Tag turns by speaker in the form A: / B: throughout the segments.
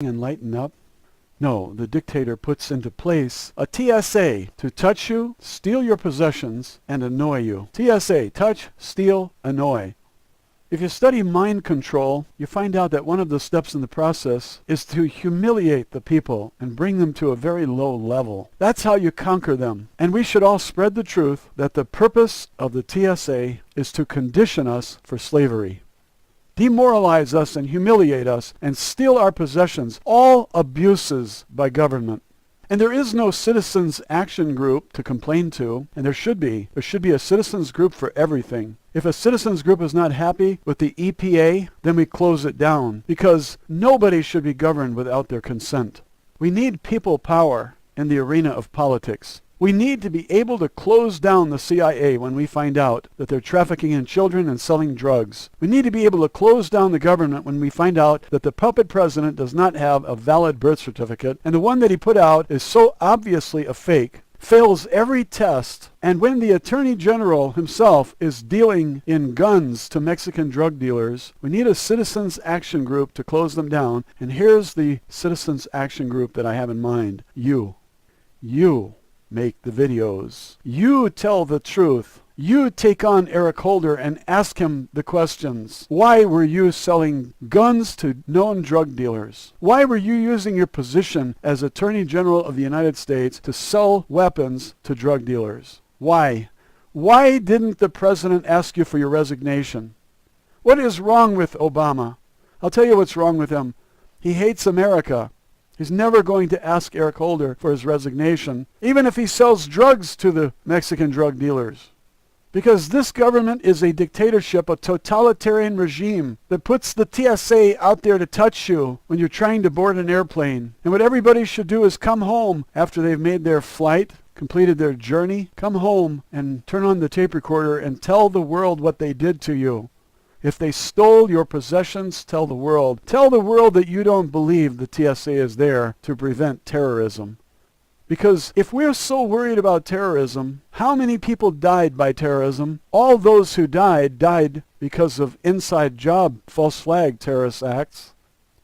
A: and lighten up? No, the dictator puts into place a TSA to touch you, steal your possessions, and annoy you. TSA, touch, steal, annoy. If you study mind control, you find out that one of the steps in the process is to humiliate the people and bring them to a very low level. That's how you conquer them. And we should all spread the truth that the purpose of the TSA is to condition us for slavery. Demoralize us and humiliate us and steal our possessions, all abuses by government. And there is no citizens action group to complain to, and there should be. There should be a citizens group for everything. If a citizens group is not happy with the EPA, then we close it down, because nobody should be governed without their consent. We need people power in the arena of politics. We need to be able to close down the CIA when we find out that they're trafficking in children and selling drugs. We need to be able to close down the government when we find out that the puppet president does not have a valid birth certificate, and the one that he put out is so obviously a fake, fails every test, and when the Attorney General himself is dealing in guns to Mexican drug dealers, we need a citizens action group to close them down. And here's the citizens action group that I have in mind. You make the videos. You tell the truth. You take on Eric Holder and ask him the questions. Why were you selling guns to known drug dealers? Why were you using your position as Attorney General of the United States to sell weapons to drug dealers? Why? Why didn't the president ask you for your resignation? What is wrong with Obama? I'll tell you what's wrong with him. He hates America. He's never going to ask Eric Holder for his resignation, even if he sells drugs to the Mexican drug dealers. Because this government is a dictatorship, a totalitarian regime that puts the TSA out there to touch you when you're trying to board an airplane. And what everybody should do is come home after they've made their flight, completed their journey, come home and turn on the tape recorder and tell the world what they did to you. If they stole your possessions, tell the world. Tell the world that you don't believe the TSA is there to prevent terrorism. Because if we're so worried about terrorism, how many people died by terrorism? All those who died because of inside job false flag terrorist acts.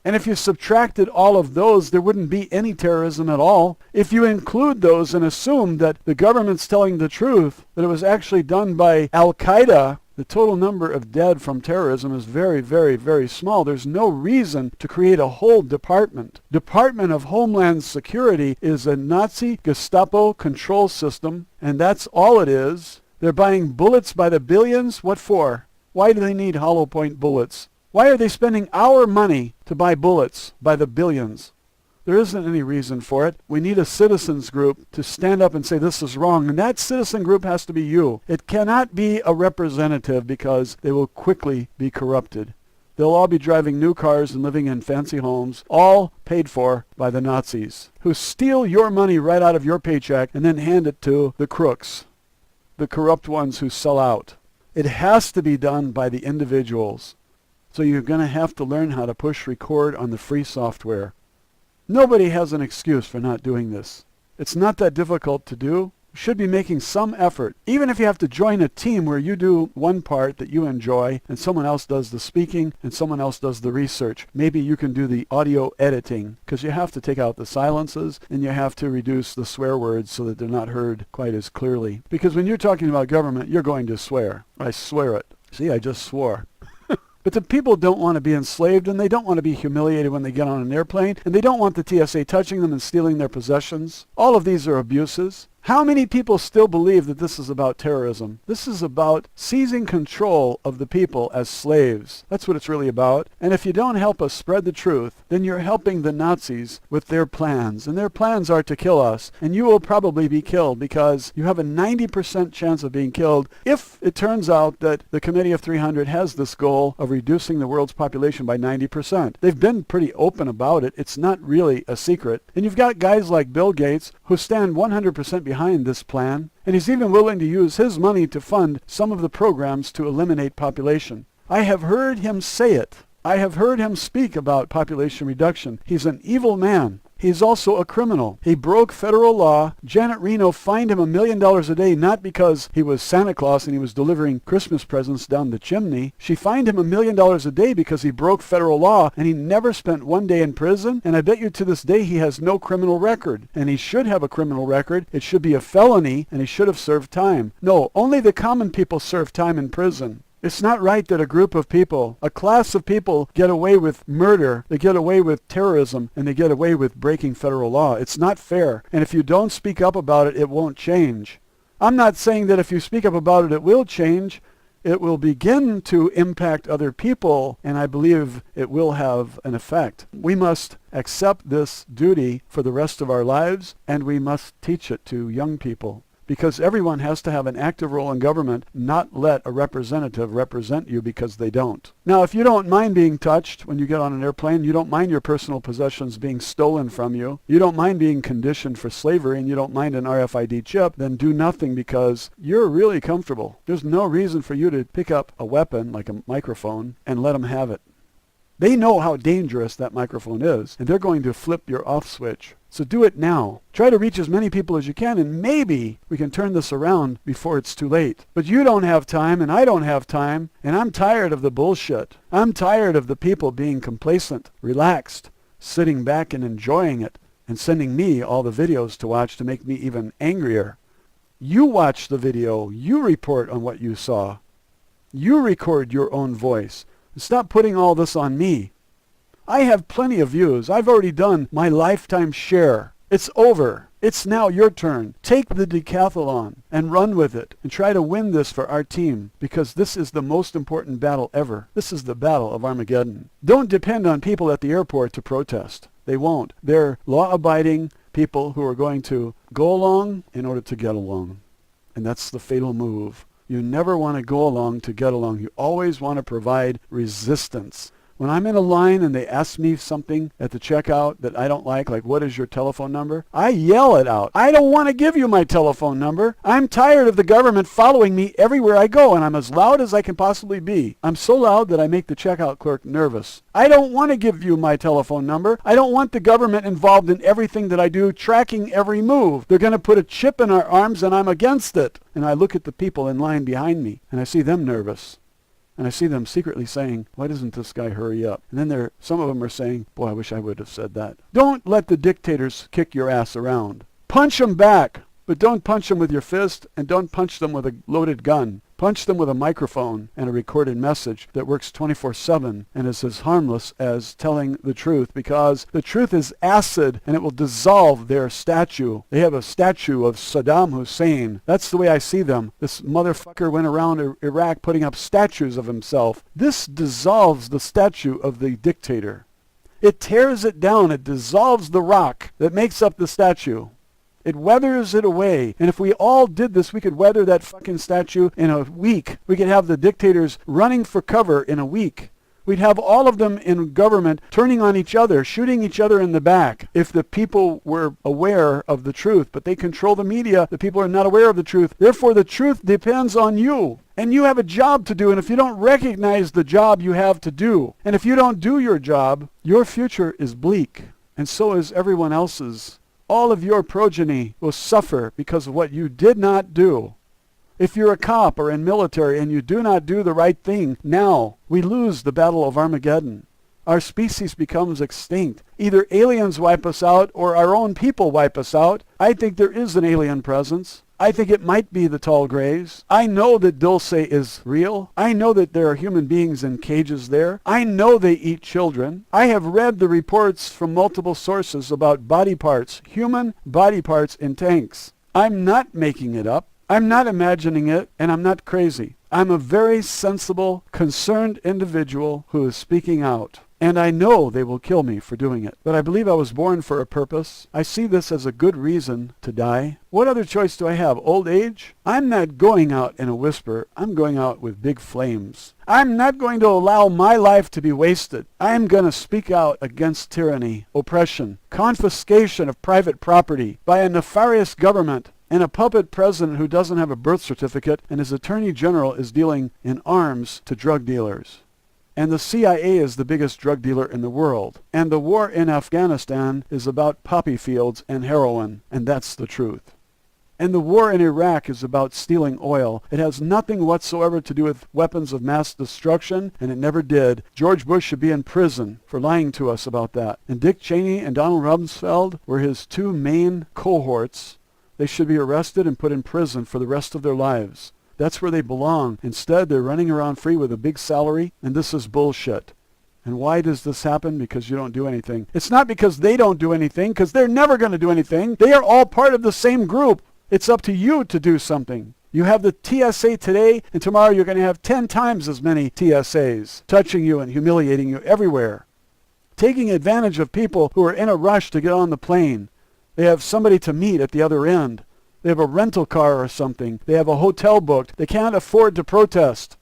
A: And if you subtracted all of those, there wouldn't be any terrorism at all. If you include those and assume that the government's telling the truth, that it was actually done by Al-Qaeda, the total number of dead from terrorism is very, very, very small. There's no reason to create a whole department. Department of Homeland Security is a Nazi Gestapo control system, and that's all it is. They're buying bullets by the billions. What for? Why do they need hollow point bullets? Why are they spending our money to buy bullets by the billions? There isn't any reason for it. We need a citizens group to stand up and say this is wrong, and that citizen group has to be you. It cannot be a representative because they will quickly be corrupted. They'll all be driving new cars and living in fancy homes, all paid for by the Nazis, who steal your money right out of your paycheck and then hand it to the crooks, the corrupt ones who sell out. It has to be done by the individuals. So you're going to have to learn how to push record on the free software. Nobody has an excuse for not doing this. It's not that difficult to do. You should be making some effort. Even if you have to join a team where you do one part that you enjoy and someone else does the speaking and someone else does the research. Maybe you can do the audio editing because you have to take out the silences and you have to reduce the swear words so that they're not heard quite as clearly. Because when you're talking about government, you're going to swear. I swear it. See, I just swore. But the people don't want to be enslaved, and they don't want to be humiliated when they get on an airplane, and they don't want the TSA touching them and stealing their possessions. All of these are abuses. How many people still believe that this is about terrorism? This is about seizing control of the people as slaves. That's what it's really about. And if you don't help us spread the truth, then you're helping the Nazis with their plans. And their plans are to kill us. And you will probably be killed because you have a 90% chance of being killed if it turns out that the Committee of 300 has this goal of reducing the world's population by 90%. They've been pretty open about it. It's not really a secret. And you've got guys like Bill Gates who stand 100% behind this plan, and he's even willing to use his money to fund some of the programs to eliminate population. I have heard him say it. I have heard him speak about population reduction. He's an evil man. he's also a criminal. He broke federal law. Janet Reno fined him $1 million a day, not because he was Santa Claus and he was delivering Christmas presents down the chimney. She fined him $1 million a day because he broke federal law, and he never spent one day in prison. And I bet you to this day he has no criminal record. And he should have a criminal record. It should be a felony, and he should have served time. No, only the common people serve time in prison. It's not right that a group of people, a class of people, get away with murder, they get away with terrorism, and they get away with breaking federal law. It's not fair. And if you don't speak up about it, it won't change. I'm not saying that if you speak up about it, it will change. It will begin to impact other people, and I believe it will have an effect. We must accept this duty for the rest of our lives, and we must teach it to young people. Because everyone has to have an active role in government, not let a representative represent you because they don't. Now, if you don't mind being touched when you get on an airplane, you don't mind your personal possessions being stolen from you, you don't mind being conditioned for slavery, and you don't mind an RFID chip, then do nothing because you're really comfortable. There's no reason for you to pick up a weapon like a microphone and let them have it. They know how dangerous that microphone is, and they're going to flip your off switch. So do it now. Try to reach as many people as you can, and maybe we can turn this around before it's too late. But you don't have time, and I don't have time, and I'm tired of the bullshit. I'm tired of the people being complacent, relaxed, sitting back and enjoying it, and sending me all the videos to watch to make me even angrier. You watch the video. You report on what you saw. You record your own voice. Stop putting all this on me. I have plenty of views. I've already done my lifetime share. It's over. It's now your turn. Take the decathlon and run with it and try to win this for our team, because this is the most important battle ever. This is the battle of Armageddon. Don't depend on people at the airport to protest. They won't. They're law-abiding people who are going to go along in order to get along. And that's the fatal move. You never want to go along to get along. You always want to provide resistance. When I'm in a line and they ask me something at the checkout that I don't like what is your telephone number? I yell it out. I don't want to give you my telephone number. I'm tired of the government following me everywhere I go, and I'm as loud as I can possibly be. I'm so loud that I make the checkout clerk nervous. I don't want to give you my telephone number. I don't want the government involved in everything that I do, tracking every move. They're going to put a chip in our arms, and I'm against it. And I look at the people in line behind me, and I see them nervous. And I see them secretly saying, why doesn't this guy hurry up? And then some of them are saying, boy, I wish I would have said that. Don't let the dictators kick your ass around. Punch them back, but don't punch them with your fist, and don't punch them with a loaded gun. Punch them with a microphone and a recorded message that works 24/7 and is as harmless as telling the truth, because the truth is acid and it will dissolve their statue. They have a statue of Saddam Hussein. That's the way I see them. This motherfucker went around Iraq putting up statues of himself. This dissolves the statue of the dictator. It tears it down. It dissolves the rock that makes up the statue. It weathers it away. And if we all did this, we could weather that fucking statue in a week. We could have the dictators running for cover in a week. We'd have all of them in government turning on each other, shooting each other in the back, if the people were aware of the truth. But they control the media. The people are not aware of the truth. Therefore, the truth depends on you. And you have a job to do. And if you don't recognize the job you have to do, and if you don't do your job, your future is bleak. And so is everyone else's. All of your progeny will suffer because of what you did not do. If you're a cop or in military and you do not do the right thing now, we lose the battle of Armageddon. Our species becomes extinct. Either aliens wipe us out or our own people wipe us out. I think there is an alien presence. I think it might be the tall grays. I know that Dulce is real. I know that there are human beings in cages there. I know they eat children. I have read the reports from multiple sources about body parts, human body parts in tanks. I'm not making it up. I'm not imagining it, and I'm not crazy. I'm a very sensible, concerned individual who is speaking out. And I know they will kill me for doing it. But I believe I was born for a purpose. I see this as a good reason to die. What other choice do I have? Old age? I'm not going out in a whisper. I'm going out with big flames. I'm not going to allow my life to be wasted. I'm going to speak out against tyranny, oppression, confiscation of private property by a nefarious government, and a puppet president who doesn't have a birth certificate, and his attorney general is dealing in arms to drug dealers. And the CIA is the biggest drug dealer in the world. And the war in Afghanistan is about poppy fields and heroin. And that's the truth. And the war in Iraq is about stealing oil. It has nothing whatsoever to do with weapons of mass destruction, and it never did. George Bush should be in prison for lying to us about that. And Dick Cheney and Donald Rumsfeld were his two main cohorts. They should be arrested and put in prison for the rest of their lives. That's where they belong. Instead, they're running around free with a big salary, and this is bullshit. And why does this happen? Because you don't do anything. It's not because they don't do anything, because they're never going to do anything. They are all part of the same group. It's up to you to do something. You have the TSA today, and tomorrow you're going to have 10 times as many TSAs touching you and humiliating you everywhere. Taking advantage of people who are in a rush to get on the plane. They have somebody to meet at the other end. They have a rental car or something. They have a hotel booked. They can't afford to protest.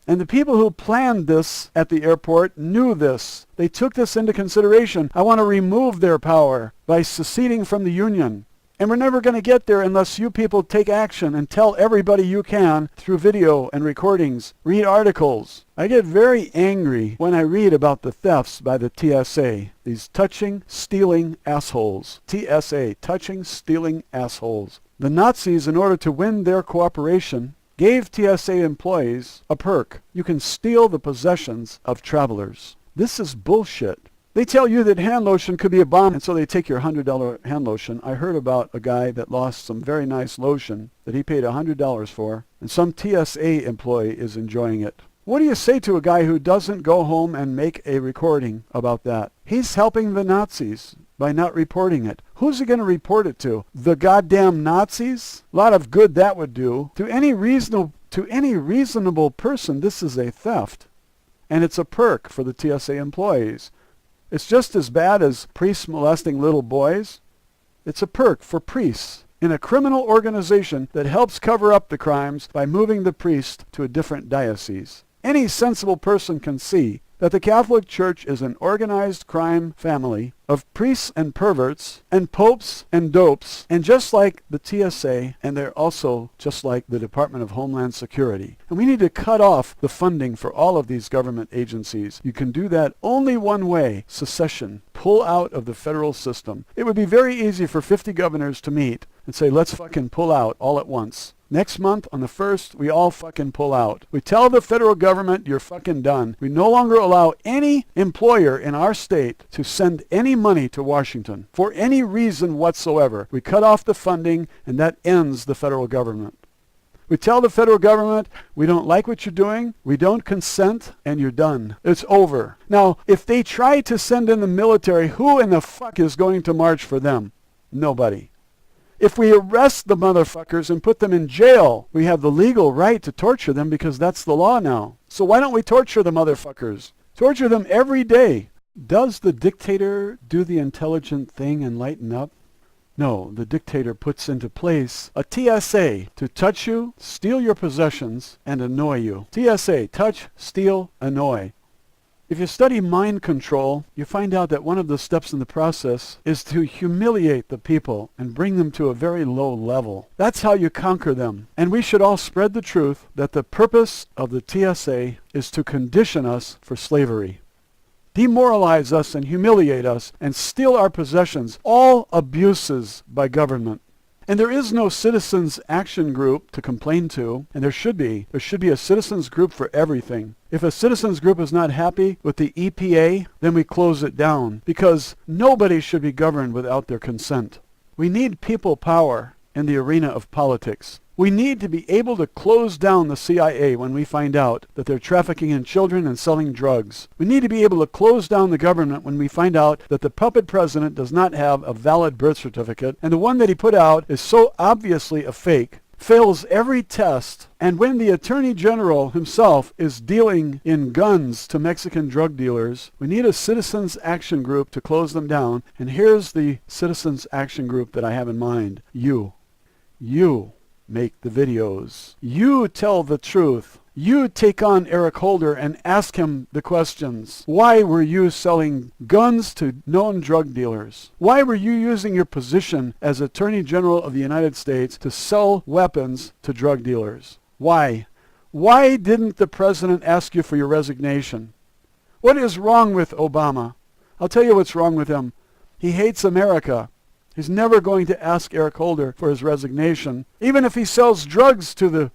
A: And the people who planned this at the airport knew this. They took this into consideration. I want to remove their power by seceding from the Union. And we're never going to get there unless you people take action and tell everybody you can through video and recordings. Read articles. I get very angry when I read about the thefts by the TSA. These touching, stealing assholes. TSA, touching, stealing assholes. The Nazis, in order to win their cooperation, gave TSA employees a perk. You can steal the possessions of travelers. This is bullshit. They tell you that hand lotion could be a bomb, and so they take your $100 hand lotion. I heard about a guy that lost some very nice lotion that he paid $100 for, and some TSA employee is enjoying it. What do you say to a guy who doesn't go home and make a recording about that? He's helping the Nazis by not reporting it. Who's he going to report it to? The goddamn Nazis? A lot of good that would do. To any reasonable person, this is a theft. And it's a perk for the TSA employees. It's just as bad as priests molesting little boys. It's a perk for priests in a criminal organization that helps cover up the crimes by moving the priest to a different diocese. Any sensible person can see that the Catholic Church is an organized crime family of priests and perverts and popes and dopes, and just like the TSA, and they're also just like the Department of Homeland Security. And we need to cut off the funding for all of these government agencies. You can do that only one way: secession. Pull out of the federal system. It would be very easy for 50 governors to meet and say, let's fucking pull out all at once. Next month, on the 1st, we all fucking pull out. We tell the federal government, you're fucking done. We no longer allow any employer in our state to send any money to Washington for any reason whatsoever. We cut off the funding, and that ends the federal government. We tell the federal government, we don't like what you're doing, we don't consent, and you're done. It's over. Now, if they try to send in the military, who in the fuck is going to march for them? Nobody. If we arrest the motherfuckers and put them in jail, we have the legal right to torture them because that's the law now. So why don't we torture the motherfuckers? Torture them every day. Does the dictator do the intelligent thing and lighten up? No, the dictator puts into place a TSA to touch you, steal your possessions, and annoy you. TSA, touch, steal, annoy. If you study mind control, you find out that one of the steps in the process is to humiliate the people and bring them to a very low level. That's how you conquer them. And we should all spread the truth that the purpose of the TSA is to condition us for slavery. Demoralize us and humiliate us and steal our possessions, all abuses by government. And there is no citizens action group to complain to, and there should be. There should be a citizens group for everything. If a citizens group is not happy with the EPA, then we close it down, because nobody should be governed without their consent. We need people power in the arena of politics. We need to be able to close down the CIA when we find out that they're trafficking in children and selling drugs. We need to be able to close down the government when we find out that the puppet president does not have a valid birth certificate, and the one that he put out is so obviously a fake, fails every test, and when the Attorney General himself is dealing in guns to Mexican drug dealers, we need a citizens action group to close them down. And here's the citizens action group that I have in mind. You make the videos. You tell the truth. You take on Eric Holder and ask him the questions. Why were you selling guns to known drug dealers? Why were you using your position as Attorney General of the United States to sell weapons to drug dealers? Why? Why didn't the president ask you for your resignation? What is wrong with Obama? I'll tell you what's wrong with him. He hates America. He's never going to ask Eric Holder for his resignation. Even if he sells drugs to the